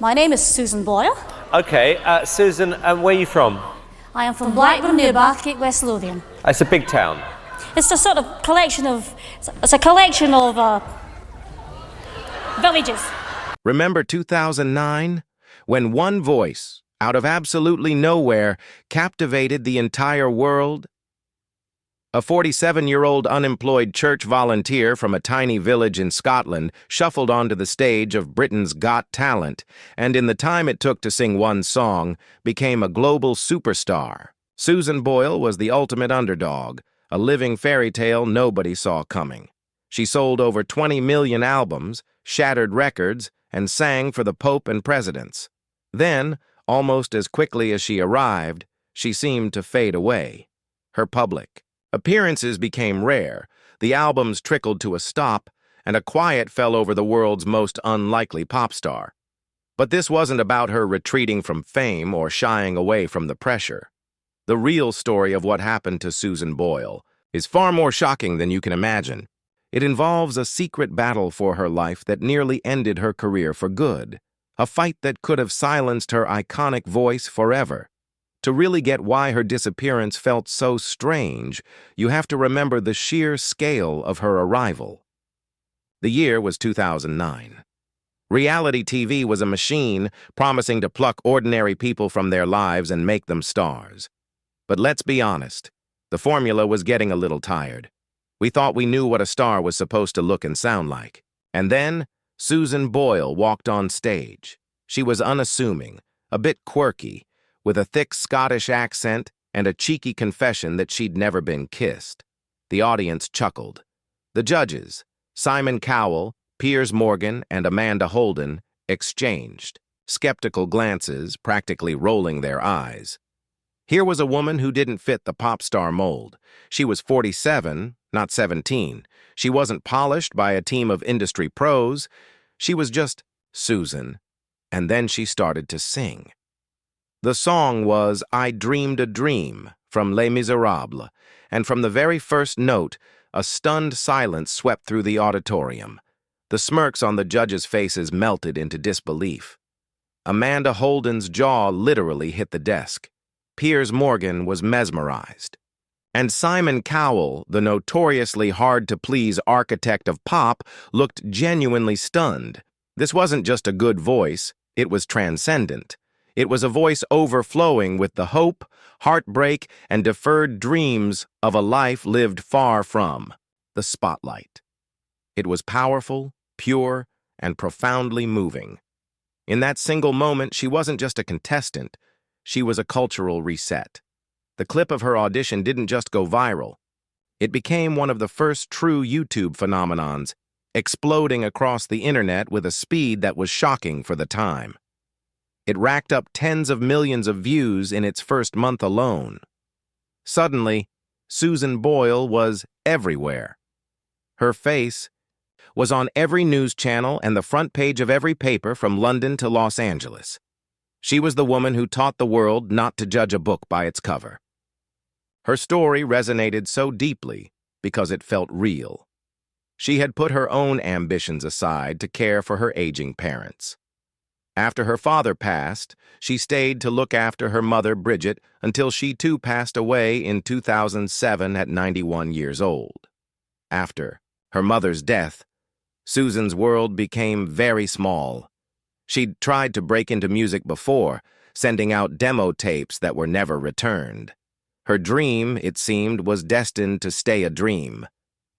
My name is Susan Boyle. Okay, Susan, where are you from? I am from Blackburn near Bathgate, West Lothian. It's a big town. It's a sort of collection of, villages. Remember 2009? When one voice, out of absolutely nowhere, captivated the entire world? A 47-year-old unemployed church volunteer from a tiny village in Scotland shuffled onto the stage of Britain's Got Talent, and in the time it took to sing one song, became a global superstar. Susan Boyle was the ultimate underdog, a living fairy tale nobody saw coming. She sold over 20 million albums, shattered records, and sang for the Pope and presidents. Then, almost as quickly as she arrived, she seemed to fade away. Her public. Appearances became rare, the albums trickled to a stop, and a quiet fell over the world's most unlikely pop star. But this wasn't about her retreating from fame or shying away from the pressure. The real story of what happened to Susan Boyle is far more shocking than you can imagine. It involves a secret battle for her life that nearly ended her career for good, a fight that could have silenced her iconic voice forever. To really get why her disappearance felt so strange, you have to remember the sheer scale of her arrival. The year was 2009. Reality TV was a machine promising to pluck ordinary people from their lives and make them stars. But let's be honest, the formula was getting a little tired. We thought we knew what a star was supposed to look and sound like. And then, Susan Boyle walked on stage. She was unassuming, a bit quirky, with a thick Scottish accent and a cheeky confession that she'd never been kissed. The audience chuckled. The judges, Simon Cowell, Piers Morgan, and Amanda Holden, exchanged skeptical glances, practically rolling their eyes. Here was a woman who didn't fit the pop star mold. She was 47, not 17. She wasn't polished by a team of industry pros. She was just Susan. And then she started to sing. The song was I Dreamed a Dream from Les Miserables, and from the very first note, a stunned silence swept through the auditorium. The smirks on the judges' faces melted into disbelief. Amanda Holden's jaw literally hit the desk. Piers Morgan was mesmerized. And Simon Cowell, the notoriously hard-to-please architect of pop, looked genuinely stunned. This wasn't just a good voice, it was transcendent. It was a voice overflowing with the hope, heartbreak, and deferred dreams of a life lived far from the spotlight. It was powerful, pure, and profoundly moving. In that single moment, she wasn't just a contestant, she was a cultural reset. The clip of her audition didn't just go viral. It became one of the first true YouTube phenomenons, exploding across the internet with a speed that was shocking for the time. It racked up tens of millions of views in its first month alone. Suddenly, Susan Boyle was everywhere. Her face was on every news channel and the front page of every paper from London to Los Angeles. She was the woman who taught the world not to judge a book by its cover. Her story resonated so deeply because it felt real. She had put her own ambitions aside to care for her aging parents. After her father passed, she stayed to look after her mother, Bridget, until she too passed away in 2007 at 91 years old. After her mother's death, Susan's world became very small. She'd tried to break into music before, sending out demo tapes that were never returned. Her dream, it seemed, was destined to stay a dream.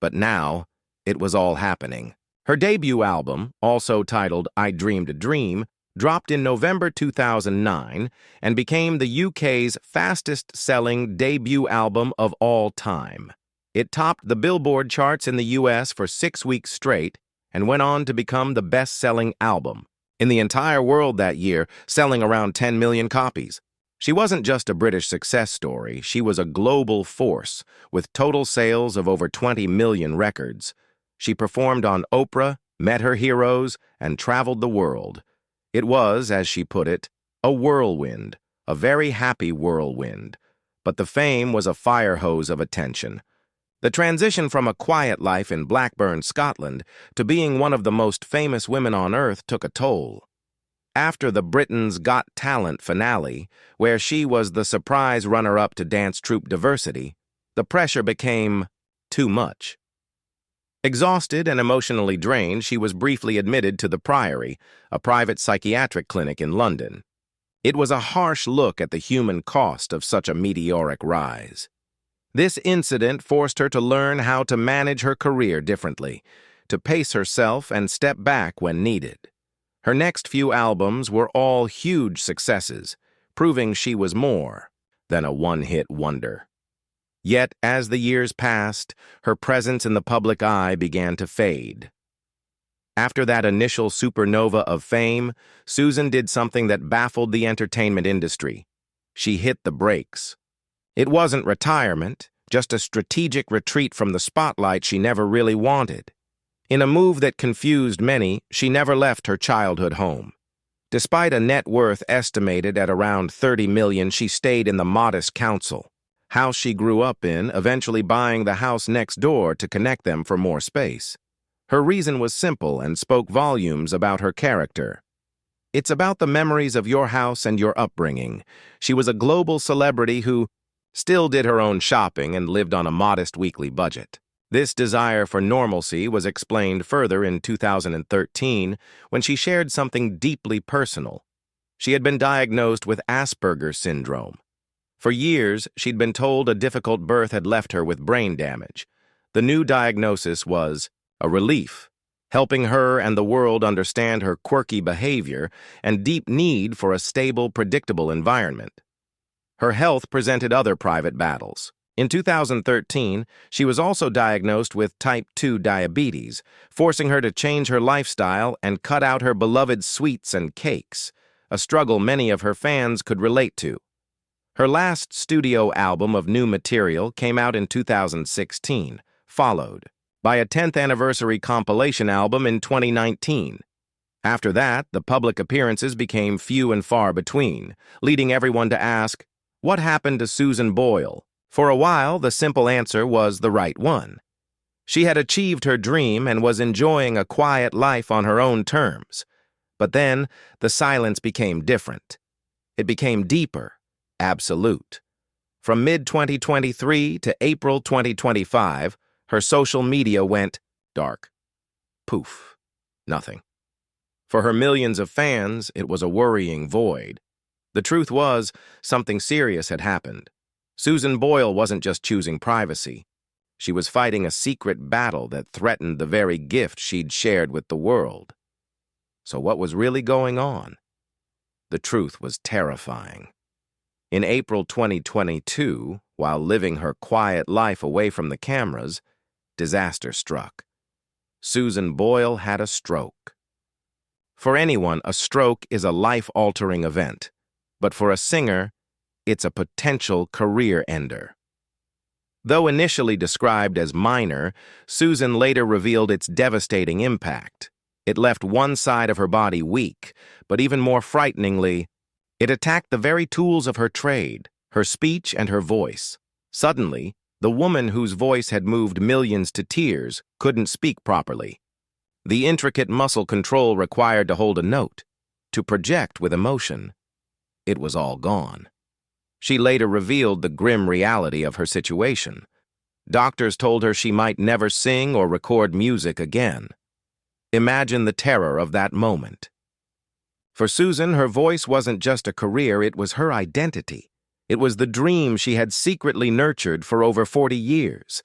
But now, it was all happening. Her debut album, also titled I Dreamed a Dream, dropped in November 2009 and became the UK's fastest-selling debut album of all time. It topped the Billboard charts in the US for 6 weeks straight and went on to become the best-selling album in the entire world that year, selling around 10 million copies. She wasn't just a British success story, she was a global force, with total sales of over 20 million records. She performed on Oprah, met her heroes, and traveled the world. It was, as she put it, a whirlwind, a very happy whirlwind. But the fame was a fire hose of attention. The transition from a quiet life in Blackburn, Scotland, to being one of the most famous women on earth took a toll. After the Britain's Got Talent finale, where she was the surprise runner-up to dance troupe diversity, the pressure became too much. Exhausted and emotionally drained, she was briefly admitted to the Priory, a private psychiatric clinic in London. It was a harsh look at the human cost of such a meteoric rise. This incident forced her to learn how to manage her career differently, to pace herself and step back when needed. Her next few albums were all huge successes, proving she was more than a one-hit wonder. Yet, as the years passed, her presence in the public eye began to fade. After that initial supernova of fame, Susan did something that baffled the entertainment industry. She hit the brakes. It wasn't retirement, just a strategic retreat from the spotlight she never really wanted. In a move that confused many, she never left her childhood home. Despite a net worth estimated at around $30 million, she stayed in the modest council house she grew up in, eventually buying the house next door to connect them for more space. Her reason was simple and spoke volumes about her character. It's about the memories of your house and your upbringing. She was a global celebrity who still did her own shopping and lived on a modest weekly budget. This desire for normalcy was explained further in 2013 when she shared something deeply personal. She had been diagnosed with Asperger's syndrome. For years, she'd been told a difficult birth had left her with brain damage. The new diagnosis was a relief, helping her and the world understand her quirky behavior and deep need for a stable, predictable environment. Her health presented other private battles. In 2013, she was also diagnosed with type 2 diabetes, forcing her to change her lifestyle and cut out her beloved sweets and cakes, a struggle many of her fans could relate to. Her last studio album of new material came out in 2016, followed by a 10th anniversary compilation album in 2019. After that, the public appearances became few and far between, leading everyone to ask, what happened to Susan Boyle? For a while, the simple answer was the right one. She had achieved her dream and was enjoying a quiet life on her own terms. But then, the silence became different. It became deeper, absolute. From mid-2023 to April 2025, her social media went dark. Poof. Nothing. For her millions of fans, it was a worrying void. The truth was, something serious had happened. Susan Boyle wasn't just choosing privacy. She was fighting a secret battle that threatened the very gift she'd shared with the world. So what was really going on? The truth was terrifying. In April 2022, while living her quiet life away from the cameras, disaster struck. Susan Boyle had a stroke. For anyone, a stroke is a life-altering event, but for a singer, it's a potential career ender. Though initially described as minor, Susan later revealed its devastating impact. It left one side of her body weak, but even more frighteningly, it attacked the very tools of her trade, her speech and her voice. Suddenly, the woman whose voice had moved millions to tears couldn't speak properly. The intricate muscle control required to hold a note, to project with emotion, it was all gone. She later revealed the grim reality of her situation. Doctors told her she might never sing or record music again. Imagine the terror of that moment. For Susan, her voice wasn't just a career, it was her identity. It was the dream she had secretly nurtured for over 40 years,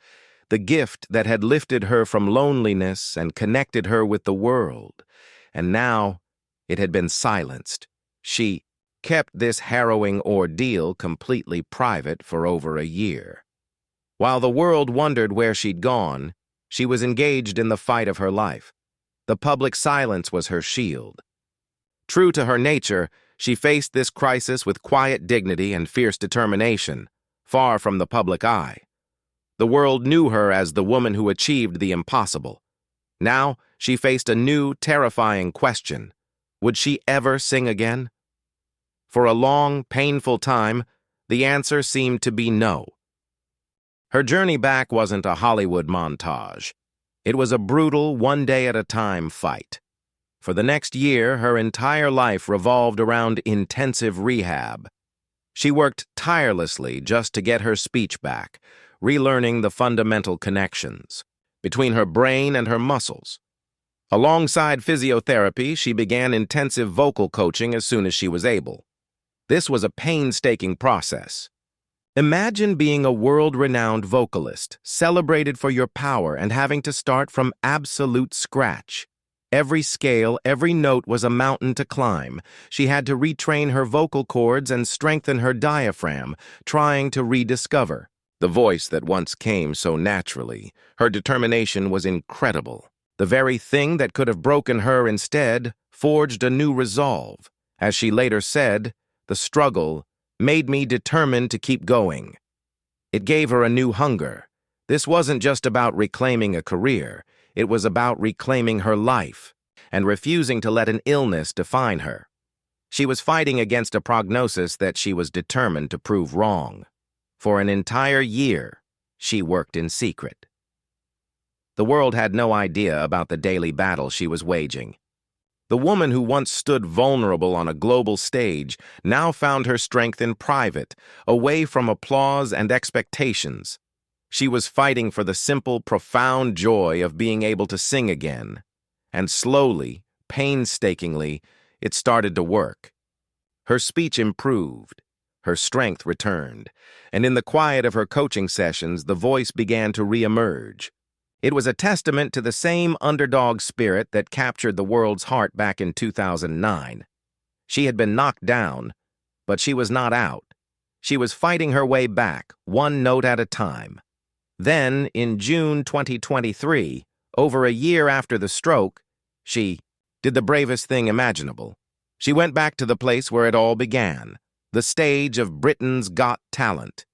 the gift that had lifted her from loneliness and connected her with the world. And now, it had been silenced. She kept this harrowing ordeal completely private for over a year. While the world wondered where she'd gone, she was engaged in the fight of her life. The public silence was her shield. True to her nature, she faced this crisis with quiet dignity and fierce determination, far from the public eye. The world knew her as the woman who achieved the impossible. Now, she faced a new, terrifying question. Would she ever sing again? For a long, painful time, the answer seemed to be no. Her journey back wasn't a Hollywood montage. It was a brutal, one-day-at-a-time fight. For the next year, her entire life revolved around intensive rehab. She worked tirelessly just to get her speech back, relearning the fundamental connections between her brain and her muscles. Alongside physiotherapy, she began intensive vocal coaching as soon as she was able. This was a painstaking process. Imagine being a world-renowned vocalist, celebrated for your power and having to start from absolute scratch. Every scale, every note was a mountain to climb. She had to retrain her vocal cords and strengthen her diaphragm, trying to rediscover the voice that once came so naturally. Her determination was incredible. The very thing that could have broken her instead forged a new resolve. As she later said, the struggle made me determined to keep going. It gave her a new hunger. This wasn't just about reclaiming a career. It was about reclaiming her life and refusing to let an illness define her. She was fighting against a prognosis that she was determined to prove wrong. For an entire year, she worked in secret. The world had no idea about the daily battle she was waging. The woman who once stood vulnerable on a global stage now found her strength in private, away from applause and expectations. She was fighting for the simple, profound joy of being able to sing again. And slowly, painstakingly, it started to work. Her speech improved. Her strength returned. And in the quiet of her coaching sessions, the voice began to reemerge. It was a testament to the same underdog spirit that captured the world's heart back in 2009. She had been knocked down, but she was not out. She was fighting her way back, one note at a time. Then, in June 2023, over a year after the stroke, she did the bravest thing imaginable. She went back to the place where it all began, the stage of Britain's Got Talent.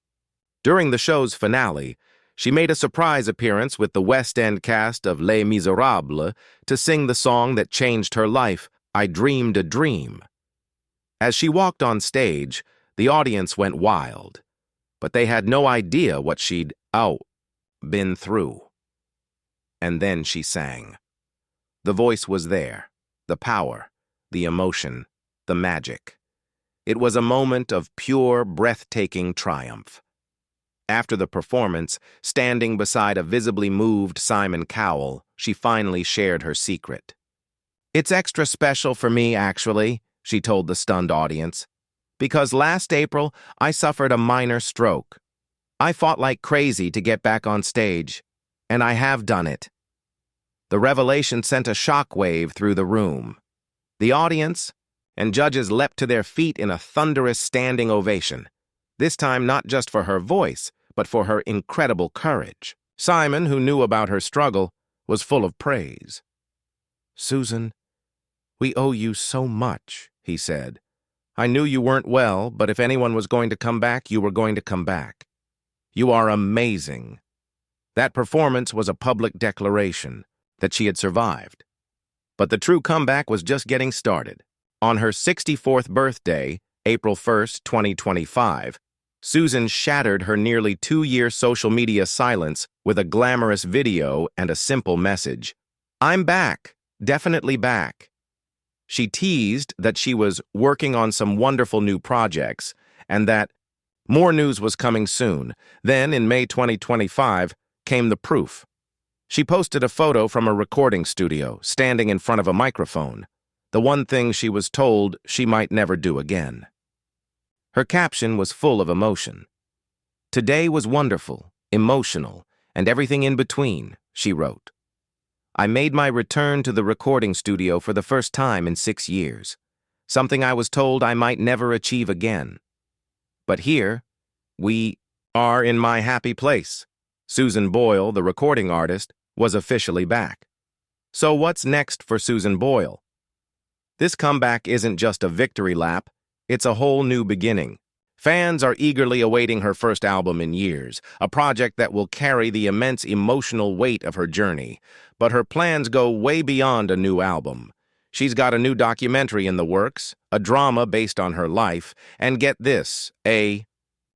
During the show's finale, she made a surprise appearance with the West End cast of Les Miserables to sing the song that changed her life, I Dreamed a Dream. As she walked on stage, the audience went wild, but they had no idea what she'd been through. And then she sang. The voice was there, the power, the emotion, the magic. It was a moment of pure, breathtaking triumph. After the performance, standing beside a visibly moved Simon Cowell, she finally shared her secret. "It's extra special for me, actually," she told the stunned audience, "because last April I suffered a minor stroke. I fought like crazy to get back on stage, and I have done it." The revelation sent a shockwave through the room. The audience and judges leapt to their feet in a thunderous standing ovation, this time not just for her voice, but for her incredible courage. Simon, who knew about her struggle, was full of praise. "Susan, we owe you so much," he said. "I knew you weren't well, but if anyone was going to come back, you were going to come back. You are amazing." That performance was a public declaration that she had survived. But the true comeback was just getting started. On her 64th birthday, April 1st, 2025, Susan shattered her nearly 2-year social media silence with a glamorous video and a simple message. "I'm back, definitely back." She teased that she was working on some wonderful new projects and that more news was coming soon. Then, in May 2025, came the proof. She posted a photo from a recording studio, standing in front of a microphone, the one thing she was told she might never do again. Her caption was full of emotion. "Today was wonderful, emotional, and everything in between," she wrote. "I made my return to the recording studio for the first time in 6 years, something I was told I might never achieve again. But here, we are in my happy place." Susan Boyle, the recording artist, was officially back. So what's next for Susan Boyle? This comeback isn't just a victory lap, it's a whole new beginning. Fans are eagerly awaiting her first album in years, a project that will carry the immense emotional weight of her journey. But her plans go way beyond a new album. She's got a new documentary in the works, a drama based on her life, and get this, a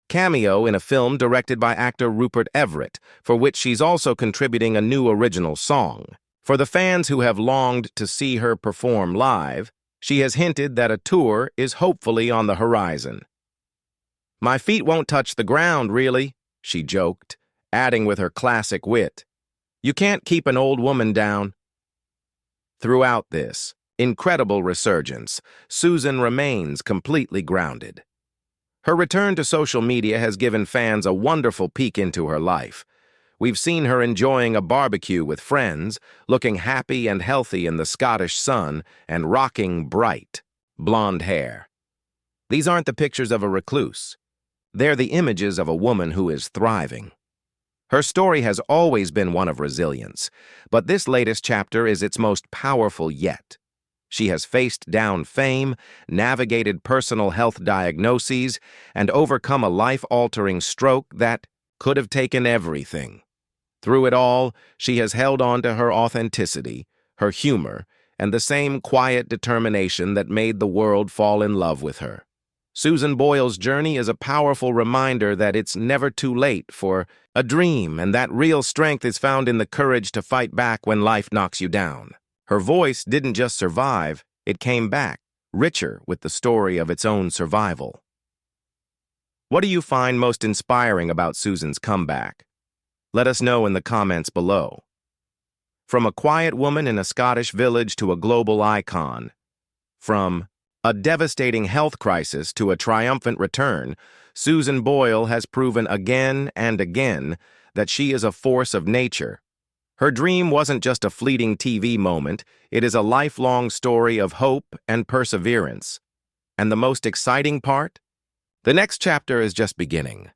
cameo in a film directed by actor Rupert Everett, for which she's also contributing a new original song. For the fans who have longed to see her perform live, she has hinted that a tour is hopefully on the horizon. "My feet won't touch the ground, really," she joked, adding with her classic wit, "You can't keep an old woman down." Throughout this incredible resurgence, Susan remains completely grounded. Her return to social media has given fans a wonderful peek into her life. We've seen her enjoying a barbecue with friends, looking happy and healthy in the Scottish sun, and rocking bright, blonde hair. These aren't the pictures of a recluse. They're the images of a woman who is thriving. Her story has always been one of resilience, but this latest chapter is its most powerful yet. She has faced down fame, navigated personal health diagnoses, and overcome a life-altering stroke that could have taken everything. Through it all, she has held on to her authenticity, her humor, and the same quiet determination that made the world fall in love with her. Susan Boyle's journey is a powerful reminder that it's never too late for a dream, and that real strength is found in the courage to fight back when life knocks you down. Her voice didn't just survive, it came back, richer with the story of its own survival. What do you find most inspiring about Susan's comeback? Let us know in the comments below. From a quiet woman in a Scottish village to a global icon, from a devastating health crisis to a triumphant return, Susan Boyle has proven again and again that she is a force of nature. Her dream wasn't just a fleeting TV moment, it is a lifelong story of hope and perseverance. And the most exciting part? The next chapter is just beginning.